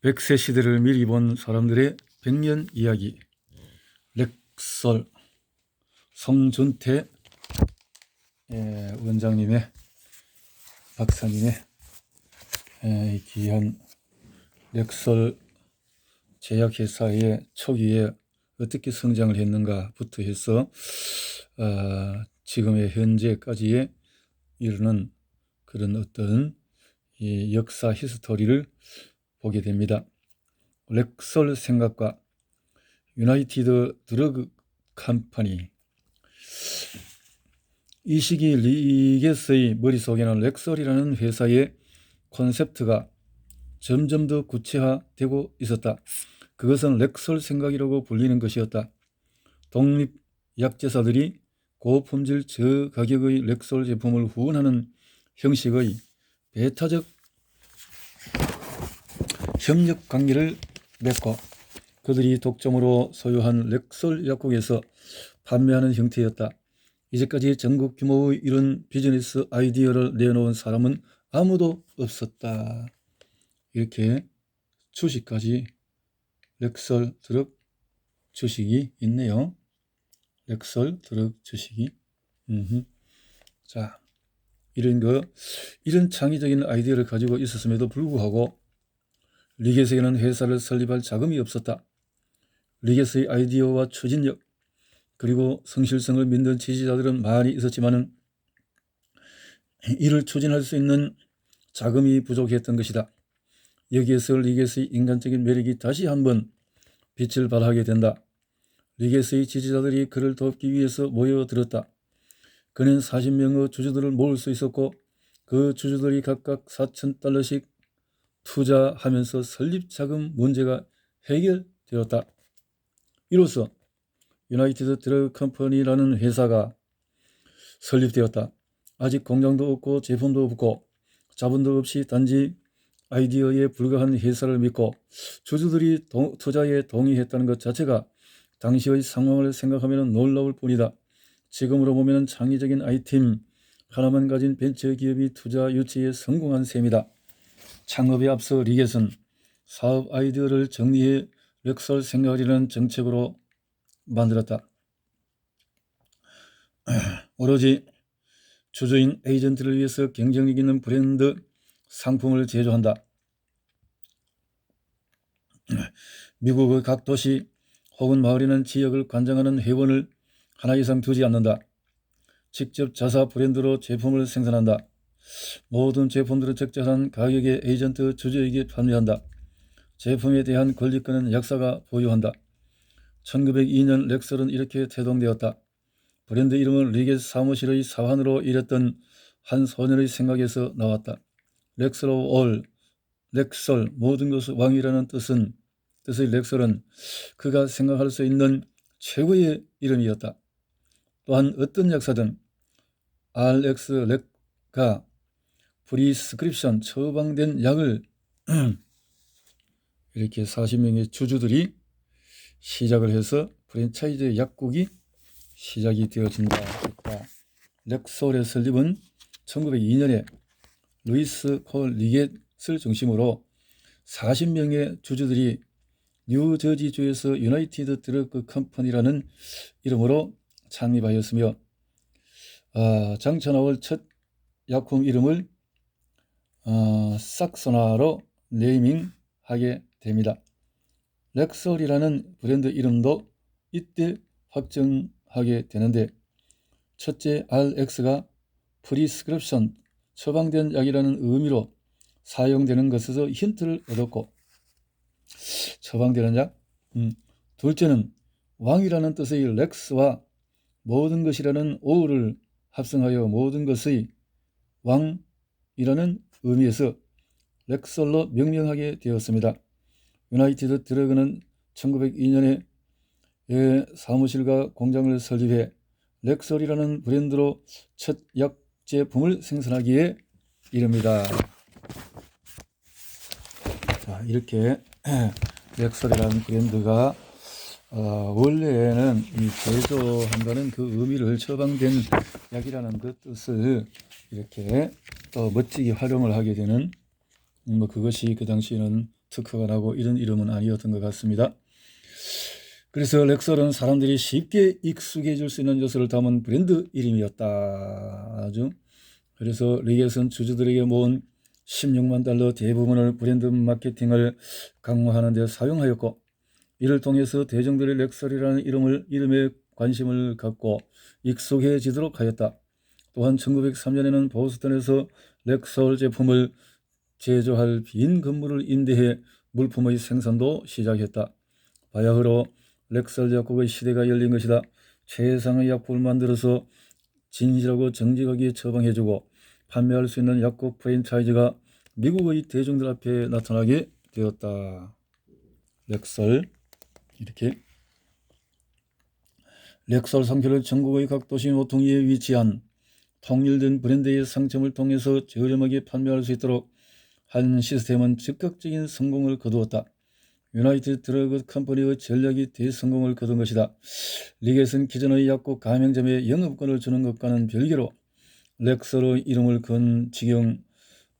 백세 시대를 미리 본 사람들의 백년 이야기. 렉설 성준태 원장님의 박사님의 귀한 렉설 제약회사의 초기에 어떻게 성장을 했는가부터 해서 지금의 현재까지의 이르는 그런 어떤 이 역사 히스토리를 보게 됩니다. 렉설 생각과 유나이티드 드러그 컴퍼니. 이 시기 리겟의 머릿속에는 렉설이라는 회사의 콘셉트가 점점 더 구체화되고 있었다. 그것은 렉설 생각이라고 불리는 것이었다. 독립약제사들이 고품질 저가격의 렉설 제품을 후원하는 형식의 배타적 협력 관계를 맺고 그들이 독점으로 소유한 렉설 약국에서 판매하는 형태였다. 이제까지 전국 규모의 이런 비즈니스 아이디어를 내놓은 사람은 아무도 없었다. 이렇게 주식까지 렉설 드럭 주식이 있네요. 렉설 드럭 주식이. 자, 이런 창의적인 아이디어를 가지고 있었음에도 불구하고 리겟에게는 회사를 설립할 자금이 없었다. 리겟의 아이디어와 추진력 그리고 성실성을 믿는 지지자들은 많이 있었지만 이를 추진할 수 있는 자금이 부족했던 것이다. 여기에서 리겟의 인간적인 매력이 다시 한번 빛을 발하게 된다. 리겟의 지지자들이 그를 돕기 위해서 모여들었다. 그는 40명의 주주들을 모을 수 있었고 그 주주들이 각각 $4,000씩 투자하면서 설립자금 문제가 해결되었다. 이로써 유나이티드 드러그 컴퍼니라는 회사가 설립되었다. 아직 공장도 없고 제품도 없고 자본도 없이 단지 아이디어에 불과한 회사를 믿고 주주들이 투자에 동의했다는 것 자체가 당시의 상황을 생각하면 놀라울 뿐이다. 지금으로 보면 창의적인 아이템 하나만 가진 벤처기업이 투자 유치에 성공한 셈이다. 창업에 앞서 리겟은 사업 아이디어를 정리해 렉설 생각이라는 정책으로 만들었다. 오로지 주주인 에이전트를 위해서 경쟁력 있는 브랜드 상품을 제조한다. 미국의 각 도시 혹은 마을에는 지역을 관장하는 회원을 하나 이상 두지 않는다. 직접 자사 브랜드로 제품을 생산한다. 모든 제품들을 적절한 가격에 에이전트 주주에게 판매한다. 제품에 대한 권리권은 약사가 보유한다. 1902년 렉설은 이렇게 태동되었다. 브랜드 이름은 리겟 사무실의 사환으로 일했던 한 소년의 생각에서 나왔다. 렉설 오브 올, 렉설, 모든 것의 왕이라는 뜻의 렉설은 그가 생각할 수 있는 최고의 이름이었다. 또한 어떤 약사든 RX 렉가 프리스크립션 처방된 약을 이렇게 40명의 주주들이 시작을 해서 프랜차이즈 약국이 시작이 되어진다. 렉설의 설립은 1902년에 루이스 콜 리겟을 중심으로 40명의 주주들이 뉴저지주에서 유나이티드 드러그 컴퍼니라는 이름으로 창립하였으며 장차 나올 첫 약품 이름을 삭소나로 네이밍하게 됩니다. 렉설이라는 브랜드 이름도 이때 확정하게 되는데 첫째 RX가 프리스크립션 처방된 약이라는 의미로 사용되는 것에서 힌트를 얻었고 처방되는 약. 둘째는 왕이라는 뜻의 렉스와 모든 것이라는 오를 합성하여 모든 것의 왕이라는 의미에서 렉설로 명명하게 되었습니다. 유나이티드 드러그는 1902년에 사무실과 공장을 설립해 렉설이라는 브랜드로 첫 약 제품을 생산하기에 이릅니다. 자, 이렇게 렉설이라는 브랜드가 원래는 이 제조한다는 그 의미를 처방된 약이라는 그 뜻을 이렇게 또 멋지게 활용을 하게 되는 그것이 그 당시에는 특허가 나고 이런 이름은 아니었던 것 같습니다. 그래서 렉설은 사람들이 쉽게 익숙해질 수 있는 요소를 담은 브랜드 이름이었다. 아주. 그래서 리겟은 주주들에게 모은 16만 달러 대부분을 브랜드 마케팅을 강화하는 데 사용하였고, 이를 통해서 대중들의 렉설이라는 이름에 관심을 갖고 익숙해지도록 하였다. 또한 1903년에는 보스턴에서 렉설 제품을 제조할 빈 건물을 임대해 물품의 생산도 시작했다. 바야흐로 렉설 약국의 시대가 열린 것이다. 최상의 약국을 만들어서 진실하고 정직하게 처방해주고 판매할 수 있는 약국 프랜차이즈가 미국의 대중들 앞에 나타나게 되었다. 렉설. 이렇게 렉설 상표를 전국의 각 도시 모퉁이에 위치한 통일된 브랜드의 상점을 통해서 저렴하게 판매할 수 있도록 한 시스템은 즉각적인 성공을 거두었다. 유나이티드 드러그 컴퍼니의 전략이 대성공을 거둔 것이다. 리겟은 기존의 약국 가맹점에 영업권을 주는 것과는 별개로 렉설의 이름을 건 직영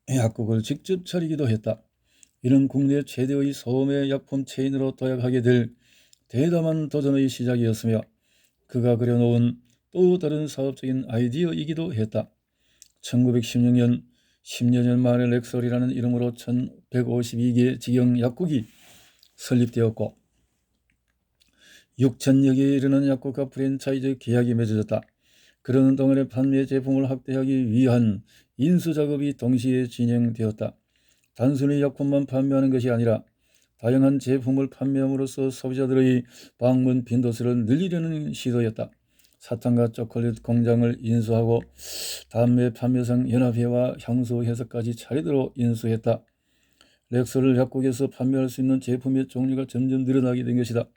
약국을 직접 차리기도 했다. 이는 국내 최대의 소매 약품 체인으로 도약하게 될 대담한 도전의 시작이었으며 그가 그려놓은 또 다른 사업적인 아이디어이기도 했다. 1916년 10여 년 만에 렉설이라는 이름으로 1152개 직영 약국이 설립되었고 6,000여 개에 이르는 약국과 프랜차이즈 계약이 맺어졌다. 그러는 동안에 판매 제품을 확대하기 위한 인수작업이 동시에 진행되었다. 단순히 약품만 판매하는 것이 아니라 다양한 제품을 판매함으로써 소비자들의 방문 빈도수를 늘리려는 시도였다. 사탕과 초콜릿 공장을 인수하고 담배 판매상 연합회와 향수 회사까지 차례대로 인수했다. 렉설을 약국에서 판매할 수 있는 제품의 종류가 점점 늘어나게 된 것이다.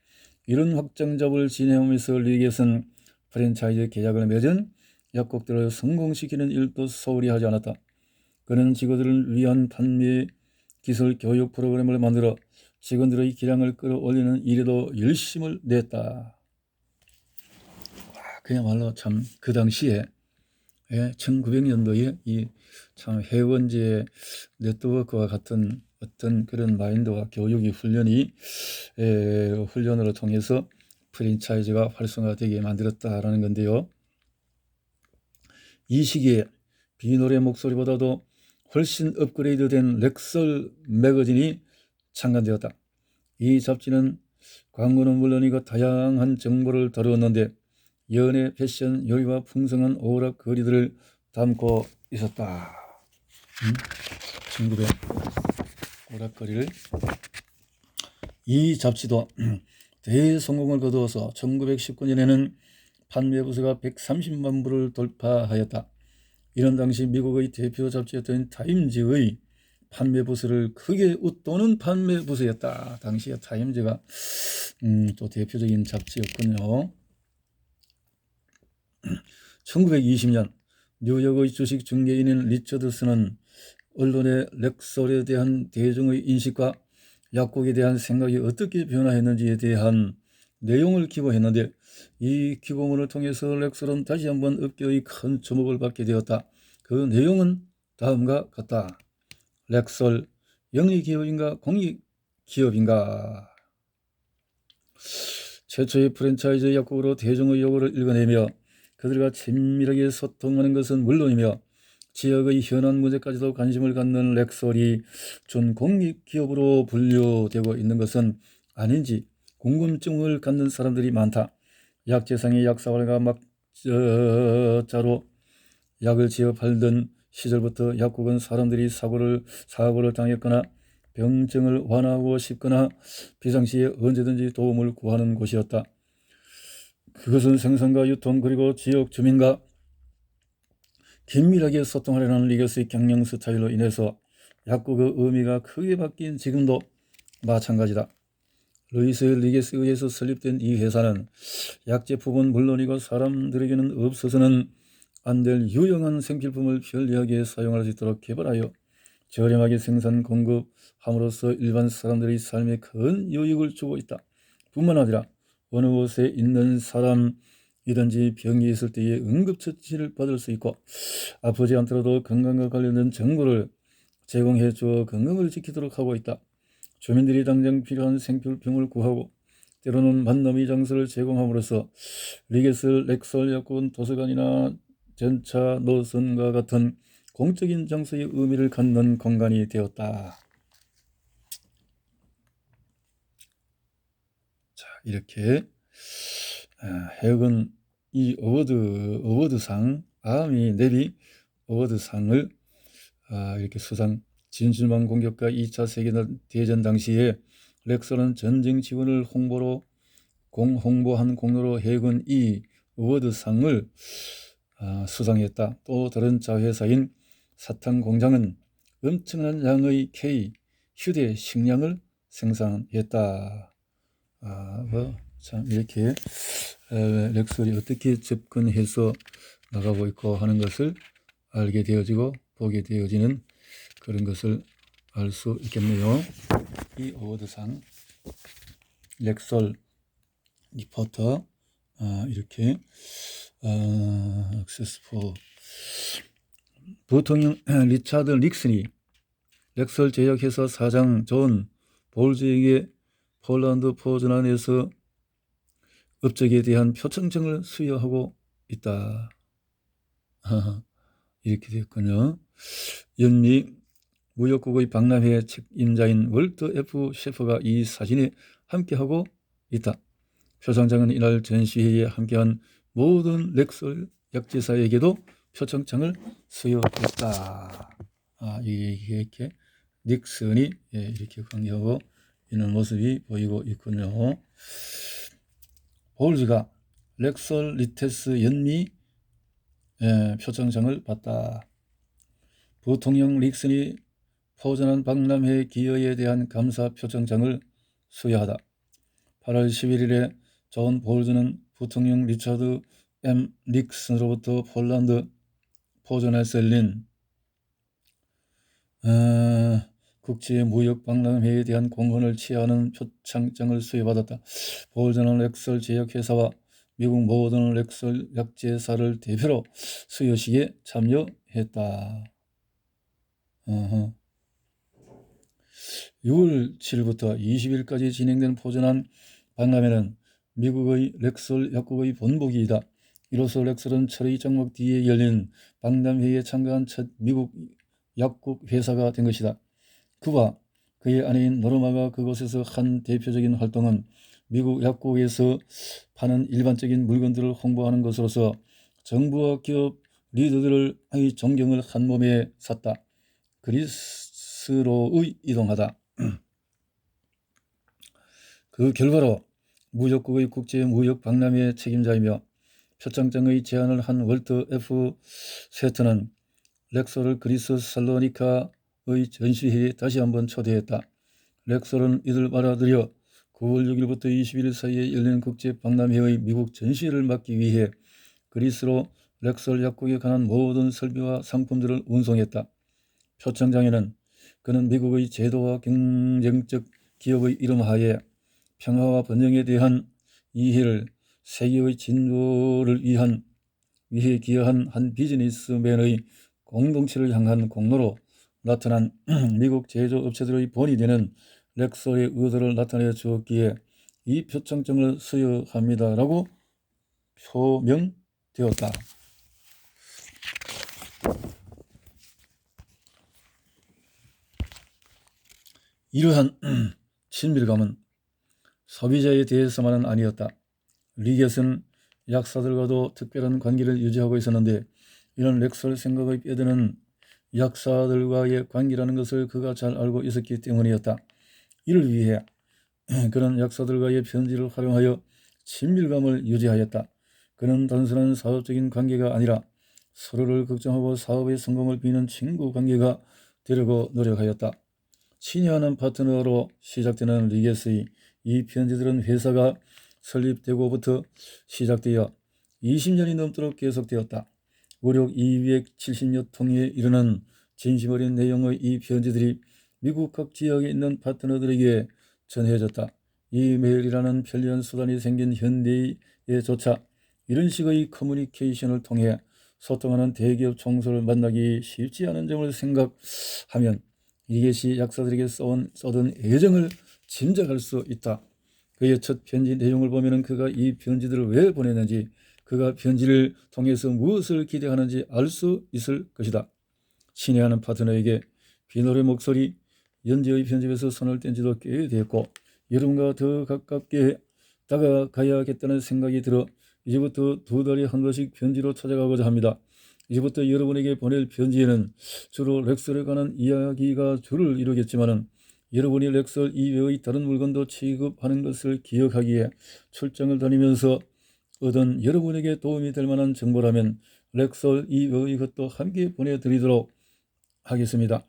이런 확장작업을 진행하면서 리겟은 프랜차이즈 계약을 맺은 약국들을 성공시키는 일도 소홀히 하지 않았다. 그는 직원들을 위한 판매 기술 교육 프로그램을 만들어 직원들의 기량을 끌어올리는 일에도 열심을 냈다. 그야말로 참 그 당시에 1900년도에 이 참 회원제 네트워크와 같은 어떤 그런 마인드와 교육이 훈련으로 통해서 프랜차이즈가 활성화되게 만들었다라는 건데요. 이 시기에 비노래 목소리보다도 훨씬 업그레이드된 렉설 매거진이 창간되었다. 이 잡지는 광고는 물론이고 다양한 정보를 다루었는데 연애, 패션, 요리와 풍성한 오락 거리들을 담고 있었다. 1900 오락거리를. 이 잡지도 대성공을 거두어서 1919년에는 판매 부수가 130만 부를 돌파하였다. 이런 당시 미국의 대표 잡지였던 타임즈의 판매 부수를 크게 웃도는 판매 부수였다. 당시에 타임즈가 또 대표적인 잡지였군요. 1920년 뉴욕의 주식 중개인인 리처드슨은 언론의 렉설에 대한 대중의 인식과 약국에 대한 생각이 어떻게 변화했는지에 대한 내용을 기고했는데 이 기고문을 통해서 렉설은 다시 한번 업계의 큰 주목을 받게 되었다. 그 내용은 다음과 같다. 렉설, 영리기업인가 공익기업인가? 최초의 프랜차이즈 약국으로 대중의 요구를 읽어내며 그들과 친밀하게 소통하는 것은 물론이며 지역의 현안 문제까지도 관심을 갖는 렉설이 준공익기업으로 분류되고 있는 것은 아닌지 궁금증을 갖는 사람들이 많다. 약재상의 약사활과 막자로 약을 지어 팔던 시절부터 약국은 사람들이 사고를 당했거나 병증을 완화하고 싶거나 비상시에 언제든지 도움을 구하는 곳이었다. 그것은 생산과 유통 그리고 지역 주민과 긴밀하게 소통하려는 리겟의 경영 스타일로 인해서 약국의 의미가 크게 바뀐 지금도 마찬가지다. 루이스 리겟에 의해서 설립된 이 회사는 약제품은 물론이고 사람들에게는 없어서는 안 될 유용한 생필품을 편리하게 사용할 수 있도록 개발하여 저렴하게 생산 공급함으로써 일반 사람들의 삶에 큰 유익을 주고 있다. 뿐만 아니라 어느 곳에 있는 사람이든지 병이 있을 때에 응급처치를 받을 수 있고 아프지 않더라도 건강과 관련된 정보를 제공해 주어 건강을 지키도록 하고 있다. 주민들이 당장 필요한 생필품을 구하고 때로는 만남의 장소를 제공함으로써 리게스 렉설 약국은 도서관이나 전차 노선과 같은 공적인 장소의 의미를 갖는 공간이 되었다. 자, 이렇게 해역은 이 어워드상, 아미 내비 어워드상을 이렇게 수상. 진실망 공격과 2차 세계대전 당시에 렉설은 전쟁 지원을 홍보한 공로로 해역은 이 어워드상을 수상했다. 또 다른 자회사인 사탕 공장은 엄청난 양의 K 휴대 식량을 생산했다. 참 이렇게 렉설이 어떻게 접근해서 나가고 있고 하는 것을 알게 되어지고 보게 되어지는 그런 것을 알 수 있겠네요. 이 어워드상 렉설 리포터 이렇게 액세스포 부통령 리차드 닉슨이 렉설 제약회사 사장 존 볼즈에게 폴란드 포전안에서 업적에 대한 표창장을 수여하고 있다. 이렇게 됐군요. 연미 무역국의 박람회 책임자인 월터 F. 셰퍼가 이 사진에 함께하고 있다. 표창장은 이날 전시회에 함께한 모든 렉설 약제사에게도 표창장을 수여했다. 이렇게 닉슨이 이렇게 관계하고 있는 모습이 보이고 있군요. 볼즈가 렉설 리테스 연미 표창장을 받다. 부통령 닉슨이 포전한 박람회 기여에 대한 감사 표창장을 수여하다. 8월 11일에 존 볼즈는 부통령 리차드 M. 닉슨으로부터 폴란드 포전에서 열린 국제무역박람회에 대한 공헌을 취하는 표창장을 수여받았다. 볼즈는 렉설 제약회사와 미국 모든 렉설 약제사를 대표로 수여식에 참여했다. 6월 7일부터 20일까지 진행된 포전한 박람회는 미국의 렉설 약국의 본보기이다. 이로써 렉설은 철의 장막 뒤에 열린 박람회에 참가한 첫 미국 약국 회사가 된 것이다. 그와 그의 아내인 노르마가 그곳에서 한 대표적인 활동은 미국 약국에서 파는 일반적인 물건들을 홍보하는 것으로서 정부와 기업 리더들의 존경을 한 몸에 샀다. 그리스로의 이동하다. 그 결과로 무역국의 국제무역박람회 책임자이며 표창장의 제안을 한 월터 F. 세트는 렉설을 그리스 살로니카의 전시회에 다시 한번 초대했다. 렉설은 이들 받아들여 9월 6일부터 21일 사이에 열린 국제박람회의 미국 전시회를 막기 위해 그리스로 렉설 약국에 관한 모든 설비와 상품들을 운송했다. 표창장에는 그는 미국의 제도와 경쟁적 기업의 이름 하에 평화와 번영에 대한 이해를 세계의 진보를 위해 기여한 한 비즈니스맨의 공동체를 향한 공로로 나타난 미국 제조업체들의 본이 되는 렉설의 의도를 나타내 주었기에 이 표창장을 수여합니다라고 표명되었다. 이러한 친밀감은 소비자에 대해서만은 아니었다. 리겟은 약사들과도 특별한 관계를 유지하고 있었는데 이런 렉설 생각의 뼈대는 약사들과의 관계라는 것을 그가 잘 알고 있었기 때문이었다. 이를 위해 그는 약사들과의 편지를 활용하여 친밀감을 유지하였다. 그는 단순한 사업적인 관계가 아니라 서로를 걱정하고 사업의 성공을 비는 친구 관계가 되려고 노력하였다. 친애하는 파트너로 시작되는 리겟의 이 편지들은 회사가 설립되고부터 시작되어 20년이 넘도록 계속되었다. 무려 270여 통에 이르는 진심 어린 내용의 이 편지들이 미국 각 지역에 있는 파트너들에게 전해졌다. 이메일이라는 편리한 수단이 생긴 현대에조차 이런 식의 커뮤니케이션을 통해 소통하는 대기업 총수를 만나기 쉽지 않은 점을 생각하면 리겟이 약사들에게 써둔 애정을 짐작할 수 있다. 그의 첫 편지 내용을 보면 그가 이 편지들을 왜 보냈는지, 그가 편지를 통해서 무엇을 기대하는지 알 수 있을 것이다. 친애하는 파트너에게 비노의 목소리, 연재의 편집에서 손을 뗀 지도 꽤 됐고 여러분과 더 가깝게 다가가야겠다는 생각이 들어 이제부터 2달에 한 번씩 편지로 찾아가고자 합니다. 이제부터 여러분에게 보낼 편지에는 주로 렉설에 관한 이야기가 주를 이루겠지만 여러분이 렉설 이외의 다른 물건도 취급하는 것을 기억하기에 출장을 다니면서 얻은 여러분에게 도움이 될 만한 정보라면 렉설 이외의 것도 함께 보내드리도록 하겠습니다.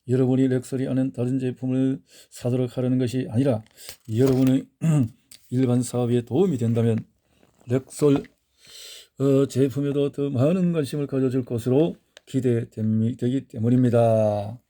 여러분이 렉설이 아는 다른 제품을 사도록 하려는 것이 아니라 여러분의 일반 사업에 도움이 된다면 렉설 제품에도 더 많은 관심을 가져줄 것으로 기대되기 때문입니다.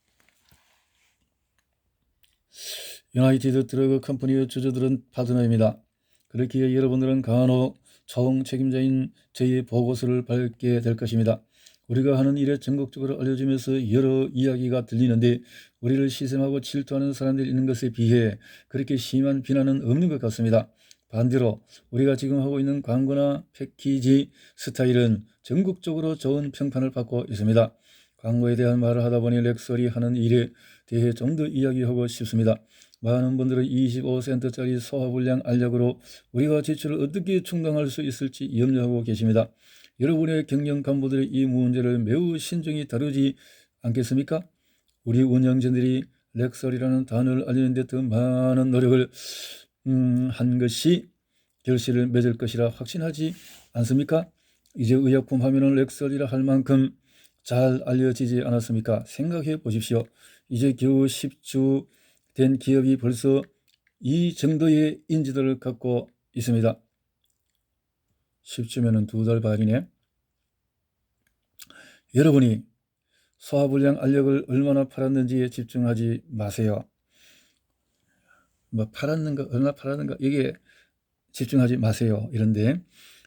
유나이티드 트러그 컴퍼니의 주주들은 파트너입니다. 그렇기에 여러분들은 간혹 총 책임자인 저희의 보고서를 밝게 될 것입니다. 우리가 하는 일에 전국적으로 알려주면서 여러 이야기가 들리는데 우리를 시샘하고 질투하는 사람들이 있는 것에 비해 그렇게 심한 비난은 없는 것 같습니다. 반대로 우리가 지금 하고 있는 광고나 패키지 스타일은 전국적으로 좋은 평판을 받고 있습니다. 광고에 대한 말을 하다 보니 렉설이 하는 일에 대해 좀 더 이야기하고 싶습니다. 많은 분들은 25센트짜리 소화불량 알약으로 우리가 지출을 어떻게 충당할 수 있을지 염려하고 계십니다. 여러분의 경영 간부들의 이 문제를 매우 신중히 다루지 않겠습니까? 우리 운영진들이 렉설이라는 단어를 알리는 데 더 많은 노력을 한 것이 결실을 맺을 것이라 확신하지 않습니까? 이제 의약품 하면은 렉설이라 할 만큼 잘 알려지지 않았습니까? 생각해 보십시오. 이제 겨우 10주 된 기업이 벌써 이 정도의 인지도를 갖고 있습니다. 10주면은 2달 반이네. 여러분이 소화불량 알약을 얼마나 팔았는지에 집중하지 마세요. 뭐 팔았는가, 얼마나 팔았는가, 이게 집중하지 마세요. 이런데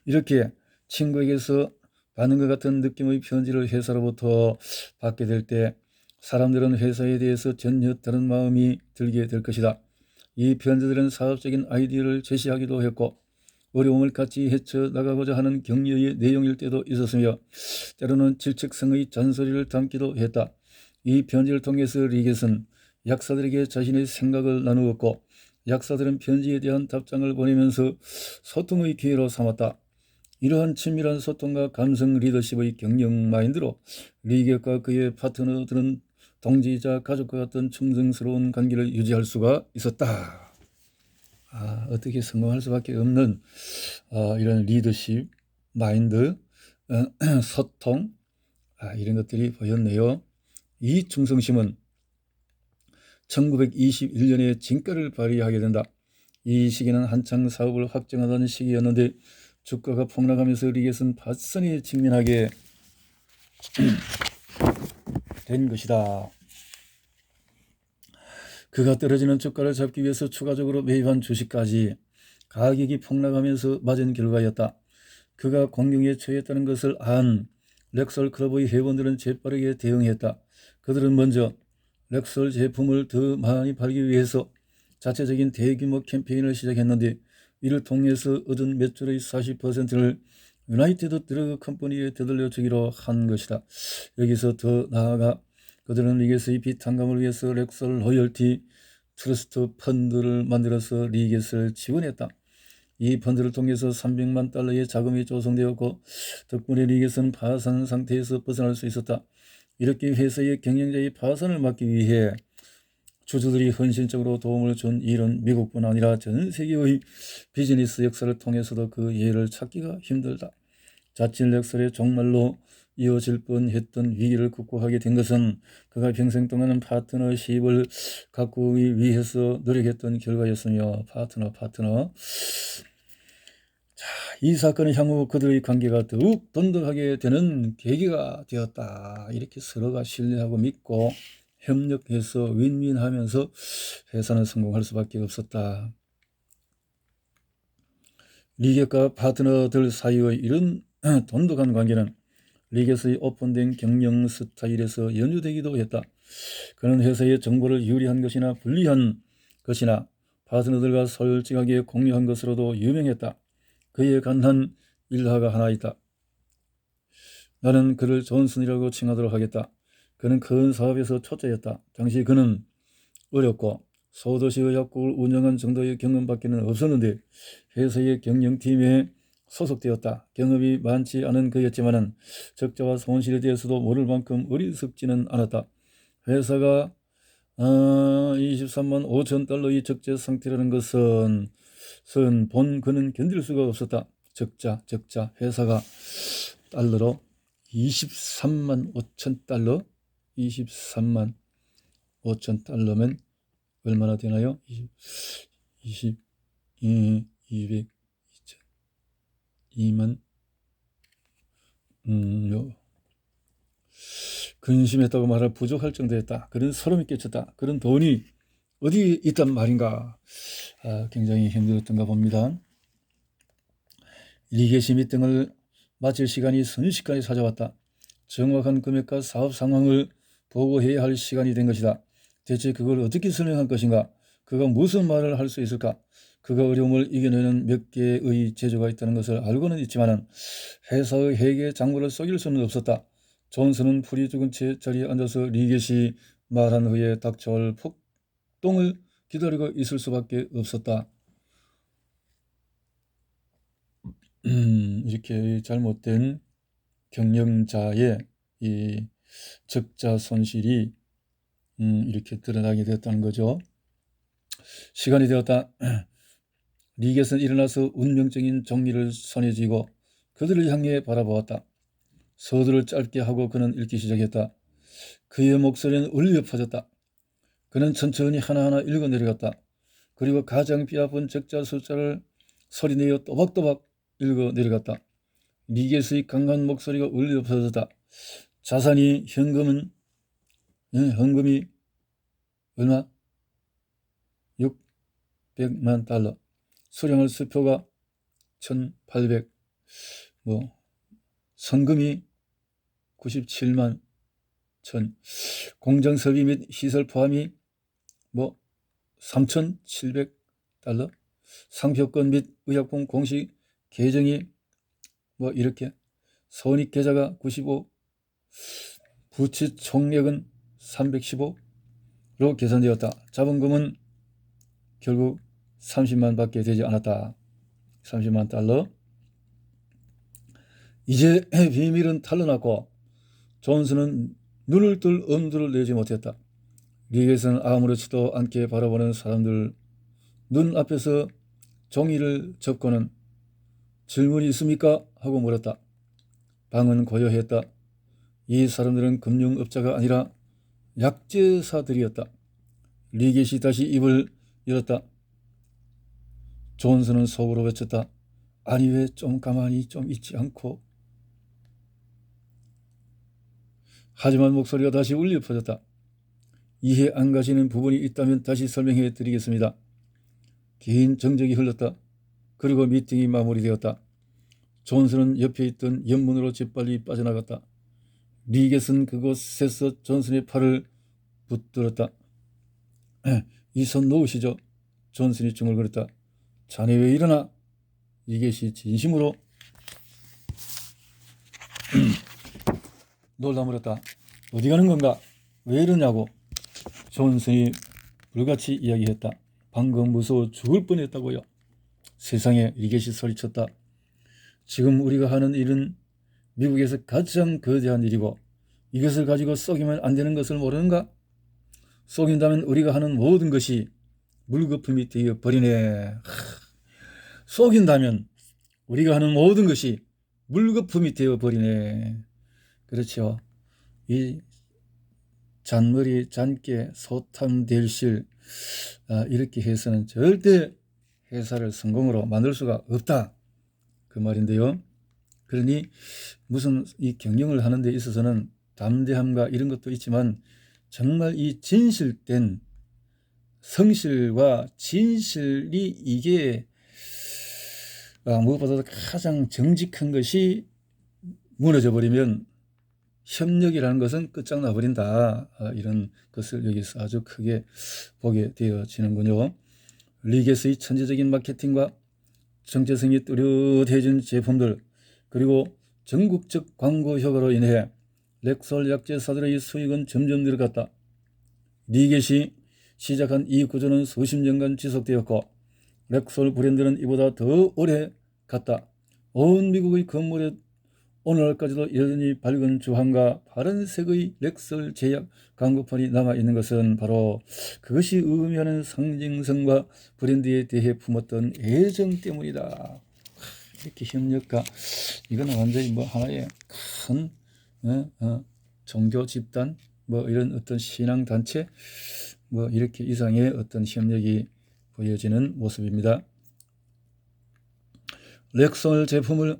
이렇게 친구에게서 받는 것 같은 느낌의 편지를 회사로부터 받게 될 때 사람들은 회사에 대해서 전혀 다른 마음이 들게 될 것이다. 이 편지들은 사업적인 아이디어를 제시하기도 했고 어려움을 같이 헤쳐나가고자 하는 격려의 내용일 때도 있었으며 때로는 질책성의 잔소리를 담기도 했다. 이 편지를 통해서 리겟은 약사들에게 자신의 생각을 나누었고 약사들은 편지에 대한 답장을 보내면서 소통의 기회로 삼았다. 이러한 친밀한 소통과 감성 리더십의 경영 마인드로 리겟과 그의 파트너들은 동지이자 가족과 같은 충성스러운 관계를 유지할 수가 있었다. 어떻게 성공할 수밖에 없는 이런 리더십, 마인드, 소통, 이런 것들이 보였네요. 이 충성심은 1921년에 진가를 발휘하게 된다. 이 시기는 한창 사업을 확정하던 시기였는데 주가가 폭락하면서 리겟은 파산에 직면하게 된 것이다. 그가 떨어지는 주가를 잡기 위해서 추가적으로 매입한 주식까지 가격이 폭락하면서 맞은 결과였다. 그가 공경에 처했다는 것을 안 렉설 클럽의 회원들은 재빠르게 대응했다. 그들은 먼저 렉설 제품을 더 많이 팔기 위해서 자체적인 대규모 캠페인을 시작했는데 이를 통해서 얻은 매출의 40%를 유나이티드 드러그 컴퍼니에 되돌려 주기로 한 것이다. 여기서 더 나아가 그들은 리겟의 비탄감을 위해서 렉설 로열티 트러스트 펀드를 만들어서 리겟을 지원했다. 이 펀드를 통해서 300만 달러의 자금이 조성되었고 덕분에 리겟은 파산 상태에서 벗어날 수 있었다. 이렇게 회사의 경영자의 파산을 막기 위해 주주들이 헌신적으로 도움을 준 일은 미국뿐 아니라 전 세계의 비즈니스 역사를 통해서도 그 예를 찾기가 힘들다. 자칫 렉설의 종말로 이어질 뻔했던 위기를 극복하게 된 것은 그가 평생 동안 파트너십을 가꾸기 위해서 노력했던 결과였으며 파트너. 이 사건은 향후 그들의 관계가 더욱 돈독하게 되는 계기가 되었다. 이렇게 서로가 신뢰하고 믿고 협력해서 윈윈하면서 회사는 성공할 수밖에 없었다. 리겟과 파트너들 사이의 이런 돈독한 관계는 리겟의 오픈된 경영 스타일에서 연유되기도 했다. 그는 회사의 정보를 유리한 것이나 불리한 것이나 파트너들과 솔직하게 공유한 것으로도 유명했다. 그의 간단 일화가 하나 있다. 나는 그를 존슨이라고 칭하도록 하겠다. 그는 큰 사업에서 초짜였다. 당시 그는 어렵고 소도시의 약국을 운영한 정도의 경험밖에는 없었는데 회사의 경영팀에 소속되었다. 경험이 많지 않은 그였지만은 적자와 손실에 대해서도 모를 만큼 어리석지는 않았다. 회사가 23만 5천 달러의 적재 상태라는 것은 본 그는 견딜 수가 없었다. 적자 회사가 달러로 23만 5천 달러 23만 5천 달러면 얼마나 되나요? 200, 200, 2만 근심했다고 말할 부족할 정도였다. 그런 소름이 끼쳤다. 그런 돈이 어디 있단 말인가. 굉장히 힘들었던가 봅니다. 리게시 미팅을 마칠 시간이 순식간에 찾아왔다. 정확한 금액과 사업 상황을 보고해야 할 시간이 된 것이다. 대체 그걸 어떻게 설명할 것인가? 그가 무슨 말을 할 수 있을까? 그가 어려움을 이겨내는 몇 개의 제조가 있다는 것을 알고는 있지만 회사의 회계 장부를 속일 수는 없었다. 존슨은 풀이 죽은 채 자리에 앉아서 리겟이 말한 후에 닥쳐올 폭동을 기다리고 있을 수밖에 없었다. 이렇게 잘못된 경영자의 이 적자 손실이 이렇게 드러나게 되었다는 거죠. 시간이 되었다. 리겟은 일어나서 운명적인 종이를 손에 쥐고 그들을 향해 바라보았다. 서두를 짧게 하고 그는 읽기 시작했다. 그의 목소리는 울려 퍼졌다. 그는 천천히 하나하나 읽어 내려갔다. 그리고 가장 뼈아픈 적자 숫자를 소리내어 또박또박 읽어 내려갔다. 리겟의 강한 목소리가 울려 퍼졌다. 자산이 현금이 얼마? 600만 달러. 수령할 수표가 1800. 성금이 97만 1000. 공정설비 및 시설 포함이 3700달러. 상표권 및 의약품 공식 계정이 이렇게 손익계좌가 95. 부채 총액은 315로 계산되었다. 자본금은 결국 30만 밖에 되지 않았다. 30만 달러. 이제 비밀은 탄로났고 존슨은 눈을 뜰 엄두를 내지 못했다. 리겟은 아무렇지도 않게 바라보는 사람들 눈앞에서 종이를 접고는 질문이 있습니까? 하고 물었다. 방은 고요했다. 이 사람들은 금융업자가 아니라 약재사들이었다. 리겟이 다시 입을 열었다. 존슨은 속으로 외쳤다. 아니 왜 좀 가만히 좀 있지 않고. 하지만 목소리가 다시 울려 퍼졌다. 이해 안 가시는 부분이 있다면 다시 설명해 드리겠습니다. 긴 정적이 흘렀다. 그리고 미팅이 마무리되었다. 존슨은 옆에 있던 옆문으로 재빨리 빠져나갔다. 리겟은 그곳에서 존슨의 팔을 붙들었다. 이 손 놓으시죠. 존슨이 중얼거렸다. 자네 왜 일어나? 리겟이 진심으로 놀라물었다. 어디 가는 건가? 왜 이러냐고. 존슨이 불같이 이야기했다. 방금 무서워 죽을 뻔했다고요. 세상에. 리겟이 소리쳤다. 지금 우리가 하는 일은 미국에서 가장 거대한 일이고 이것을 가지고 속이면 안 되는 것을 모르는가? 속인다면 우리가 하는 모든 것이 물거품이 되어 버리네. 속인다면 우리가 하는 모든 것이 물거품이 되어 버리네. 그렇죠. 이 잔머리, 잔깨, 소탐, 델실 이렇게 해서는 절대 회사를 성공으로 만들 수가 없다. 그 말인데요. 그러니 무슨 이 경영을 하는 데 있어서는 담대함과 이런 것도 있지만 정말 이 진실된 성실과 진실이 이게 무엇보다도 가장 정직한 것이 무너져 버리면 협력이라는 것은 끝장나 버린다. 이런 것을 여기서 아주 크게 보게 되어지는군요. 리겟의 천재적인 마케팅과 정체성이 뚜렷해진 제품들, 그리고 전국적 광고 효과로 인해 렉솔 약재사들의 수익은 점점 늘어갔다. 리겟이 시작한 이 구조는 수십 년간 지속되었고 렉솔 브랜드는 이보다 더 오래 갔다. 온 미국의 건물에 오늘날까지도 여전히 밝은 주황과 파란색의 렉솔 제약 광고판이 남아있는 것은 바로 그것이 의미하는 상징성과 브랜드에 대해 품었던 애정 때문이다. 이렇게 협력가, 이거는 완전히 뭐 하나의 큰 종교 집단, 뭐 이런 어떤 신앙단체, 뭐 이렇게 이상의 어떤 협력이 보여지는 모습입니다. 렉솔 제품을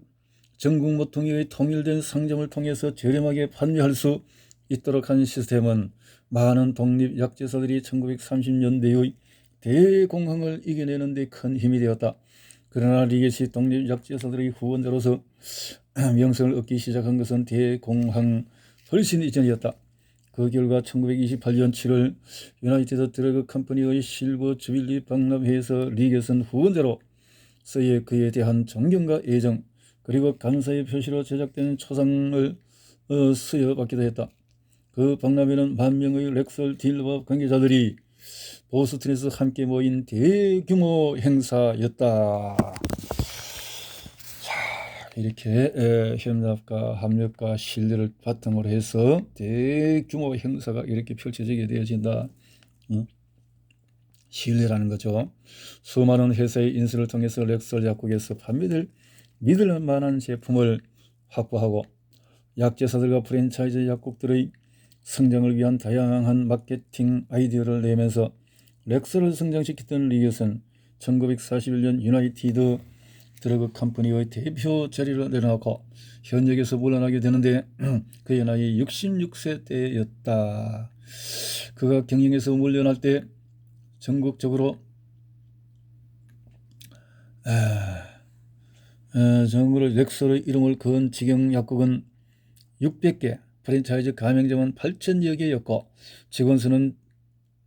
전국 모퉁이의 통일된 상점을 통해서 저렴하게 판매할 수 있도록 한 시스템은 많은 독립 약재사들이 1930년대의 대공황을 이겨내는 데 큰 힘이 되었다. 그러나 리겟이 독립 약재사들의 후원자로서 명성을 얻기 시작한 것은 대공황 훨씬 이전이었다. 그 결과 1928년 7월 유나이티드 드러그 컴퍼니의 실버 주빌리 박람회에서 리겟은 후원자로서의 그에 대한 존경과 애정, 그리고 감사의 표시로 제작된 초상을 수여받기도 했다. 그 박람회는 10,000명의 렉솔 딜러와 관계자들이 보스턴에서 함께 모인 대규모 행사였다. 자, 이렇게 협력과 합력과 신뢰를 바탕으로 해서 대규모 행사가 이렇게 펼쳐지게 되어진다. 신뢰라는 거죠. 수많은 회사의 인수를 통해서 렉솔 약국에서 판매될 믿을 만한 제품을 확보하고 약재사들과 프랜차이즈 약국들의 성장을 위한 다양한 마케팅 아이디어를 내면서 렉솔을 성장시켰던 리겟은 1941년 유나이티드 드러그 컴퍼니의 대표 자리를 내려놓고 현역에서 물러나게 되는데 그의 나이 66세 때였다. 그가 경영에서 물러날 때 전국적으로 전국으로 렉솔의 이름을 그은 직영 약국은 600개, 프랜차이즈 가맹점은 8,000여 개였고 직원 수는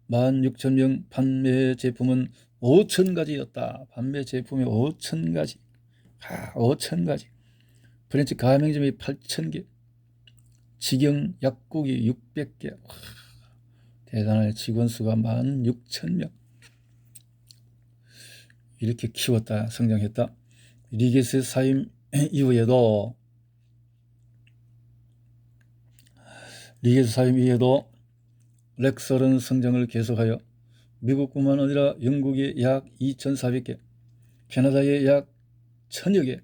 16,000명, 판매 제품은 5,000가지였다. 판매 제품이 5,000가지. 5,000가지. 프랜차이즈 가맹점이 8,000개, 직영 약국이 600개. 대단하네. 직원 수가 16,000명. 이렇게 키웠다. 성장했다. 리겟의 사임 이후에도 렉솔은 성장을 계속하여 미국뿐만 아니라 영국에 약 2,400개, 캐나다에 약 1,000여 개,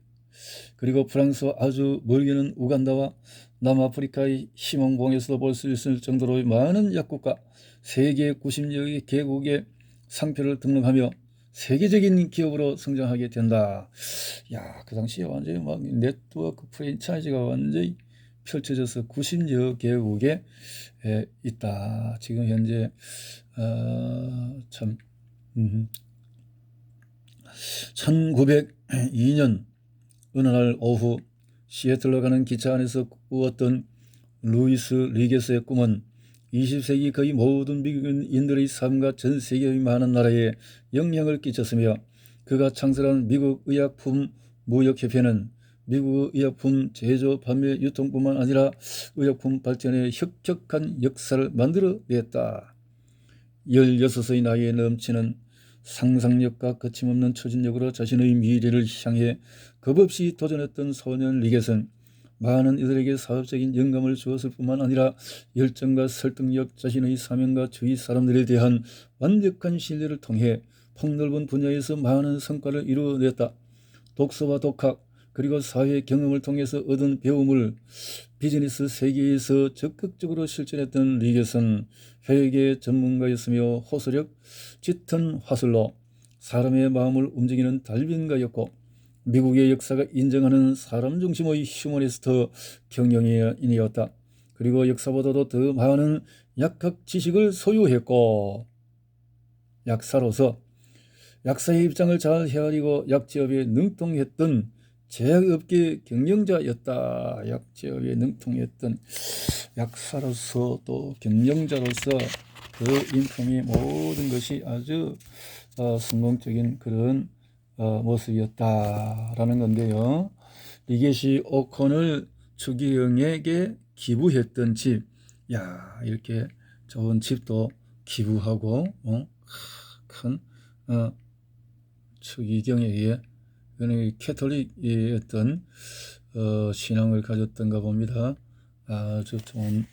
그리고 프랑스와 아주 멀게는 우간다와 남아프리카의 시몽봉에서도 볼 수 있을 정도로 많은 약국과 세계 90여 개국의 상표를 등록하며 세계적인 기업으로 성장하게 된다. 야, 그 당시에 완전히 막 네트워크 프랜차이즈가 완전히 펼쳐져서 90여 개국에 있다. 지금 현재 참 1902년 어느 날 오후 시애틀로 가는 기차 안에서 꾸었던 루이스 리겟의 꿈은 20세기 거의 모든 미국인들의 삶과 전 세계의 많은 나라에 영향을 끼쳤으며 그가 창설한 미국 의약품 무역협회는 미국 의약품 제조, 판매, 유통뿐만 아니라 의약품 발전에 혁혁한 역사를 만들어냈다. 16의 나이에 넘치는 상상력과 거침없는 추진력으로 자신의 미래를 향해 겁없이 도전했던 소년 리겟은 많은 이들에게 사업적인 영감을 주었을 뿐만 아니라 열정과 설득력, 자신의 사명과 주위 사람들에 대한 완벽한 신뢰를 통해 폭넓은 분야에서 많은 성과를 이루어냈다. 독서와 독학, 그리고 사회 경험을 통해서 얻은 배움을 비즈니스 세계에서 적극적으로 실천했던 리겟은 회계 전문가였으며 호소력 짙은 화술로 사람의 마음을 움직이는 달변가였고 미국의 역사가 인정하는 사람 중심의 휴머니스트 경영인이었다. 그리고 역사보다도 더 많은 약학 지식을 소유했고 약사로서 약사의 입장을 잘 헤아리고 약제업에 능통했던 제약업계 경영자였다. 약제업에 능통했던 약사로서 또 경영자로서 그 인품이 모든 것이 아주 성공적인 그런 모습이었다라는 건데요. 리게시 오콘을 추기경에게 기부했던 집, 야, 이렇게 좋은 집도 기부하고 큰 추기경에게 캐톨릭의 어떤 신앙을 가졌던가 봅니다. 아주 좋은